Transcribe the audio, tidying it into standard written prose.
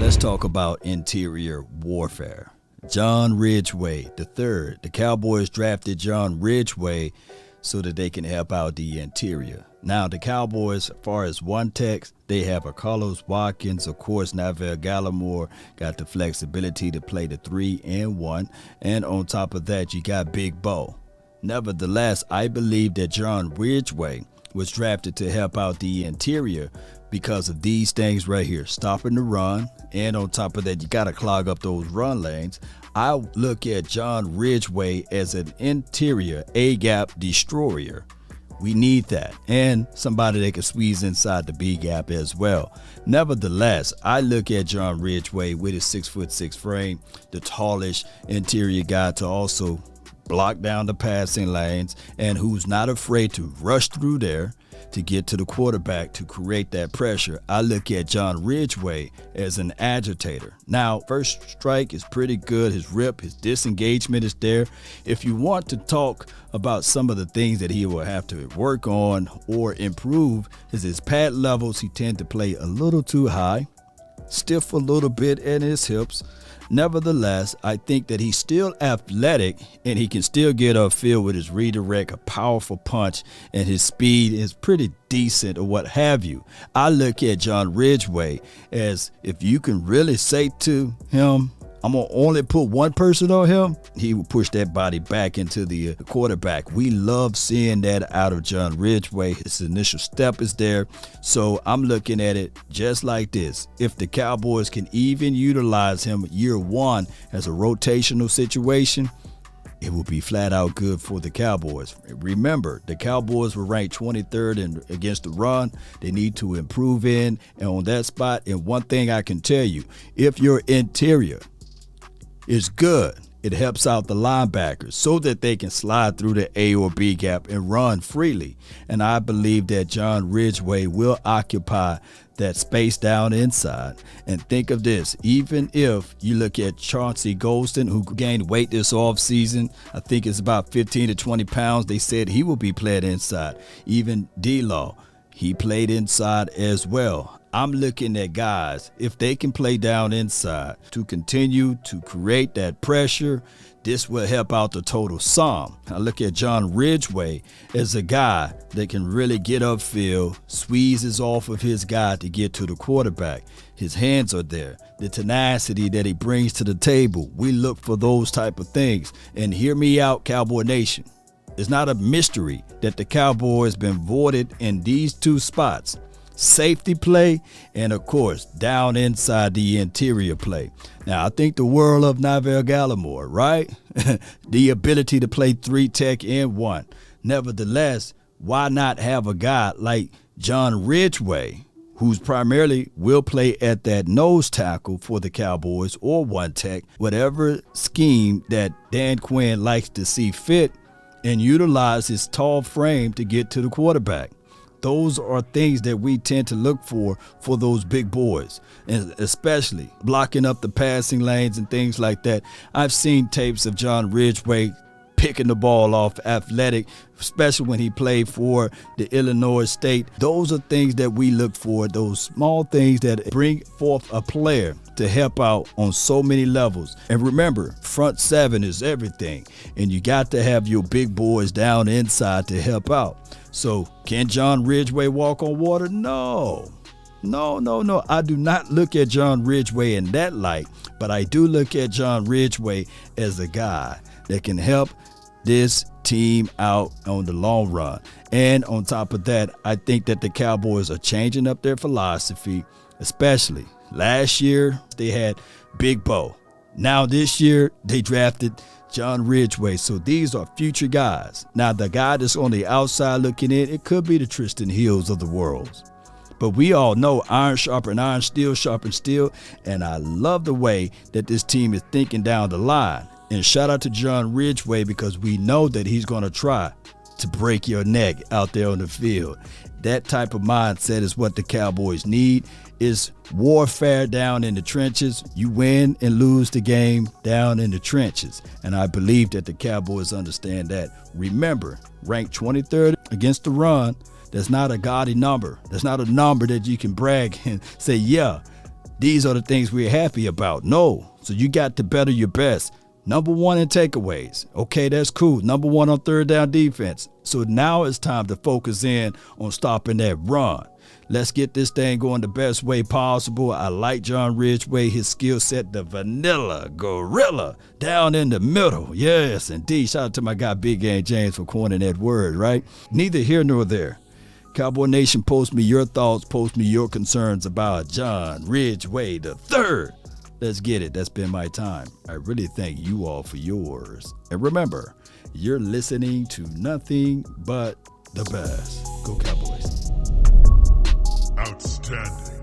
Let's talk about interior warfare. John Ridgeway III. The Cowboys drafted John Ridgeway so that they can help out the interior. Now, the Cowboys, as far as one tech, they have a Carlos Watkins. Of course, Neville Gallimore got the flexibility to play the 3 and 1. And on top of that, you got Big Bo. Nevertheless, I believe that John Ridgeway was drafted to help out the interior because of these things right here, stopping the run. And on top of that, you got to clog up those run lanes. I look at John Ridgeway as an interior A-gap destroyer. We need that, and somebody that can squeeze inside the B gap as well. Nevertheless, I look at John Ridgeway with his 6'6" frame, the tallish interior guy to also block down the passing lanes, and who's not afraid to rush through there to get to the quarterback to create that pressure. I look at John Ridgeway as an agitator. Now, first strike is pretty good. His rip, his disengagement is there. If you want to talk about some of the things that he will have to work on or improve, is his pad levels. He tend to play a little too high, stiff a little bit in his hips. Nevertheless, I think that he's still athletic and he can still get upfield with his redirect, a powerful punch, and his speed is pretty decent or what have you. I look at John Ridgeway as if you can really say to him, I'm going to only put one person on him, he will push that body back into the quarterback. We love seeing that out of John Ridgeway. His initial step is there. So I'm looking at it just like this. If the Cowboys can even utilize him year one as a rotational situation, it will be flat out good for the Cowboys. Remember, the Cowboys were ranked 23rd against the run. They need to improve in and on that spot. And one thing I can tell you, if your interior is good, it helps out the linebackers so that they can slide through the A or B gap and run freely. And I believe that John Ridgeway will occupy that space down inside. And think of this, even if you look at Chauncey Golston, who gained weight this offseason, I think it's about 15 to 20 pounds. They said he will be playing inside. Even D-Law, he played inside as well. I'm looking at guys, if they can play down inside to continue to create that pressure, this will help out the total sum. I look at John Ridgeway as a guy that can really get upfield, squeezes off of his guy to get to the quarterback. His hands are there. The tenacity that he brings to the table, we look for those type of things. And hear me out, Cowboy Nation. It's not a mystery that the Cowboys been voted in these two spots. Safety play, and of course, down inside the interior play. Now, I think the world of Neville Gallimore, right? The ability to play 3 tech and 1. Nevertheless, why not have a guy like John Ridgeway, who's primarily will play at that nose tackle for the Cowboys or 1 tech, whatever scheme that Dan Quinn likes to see fit, and utilize his tall frame to get to the quarterback. Those are things that we tend to look for those big boys, and especially blocking up the passing lanes and things like that. I've seen tapes of John Ridgeway picking the ball off, athletic, especially when he played for the Illinois State. Those are things that we look for, those small things that bring forth a player to help out on so many levels. And remember, front 7 is everything, and you got to have your big boys down inside to help out. So can John Ridgeway walk on water? No. I do not look at John Ridgeway in that light, but I do look at John Ridgeway as a guy that can help this team out on the long run. And on top of that, I think that the Cowboys are changing up their philosophy, especially last year they had Big Bo. Now this year they drafted John Ridgeway. So these are future guys. Now the guy that's on the outside looking in, it could be the Tristan Hills of the world. But we all know iron sharpen iron, steel sharpen steel. And I love the way that this team is thinking down the line. And shout out to John Ridgeway, because we know that he's going to try to break your neck out there on the field. That type of mindset is what the Cowboys need, is warfare down in the trenches. You win and lose the game down in the trenches. And I believe that the Cowboys understand that. Remember, ranked 23rd against the run, that's not a gaudy number. That's not a number that you can brag and say, yeah, These are the things we're happy about. No. So you got to better your best. Number 1 in takeaways. Okay, that's cool. Number 1 on third down defense. So now it's time to focus in on stopping that run. Let's get this thing going the best way possible. I like John Ridgeway, his skill set, the vanilla gorilla down in the middle. Yes, indeed. Shout out to my guy Big Game James for coining that word, right? Neither here nor there. Cowboy Nation, post me your thoughts, post me your concerns about John Ridgeway the third. Let's get it. That's been my time. I really thank you all for yours. And remember, you're listening to nothing but the best. Go Cowboys. Outstanding.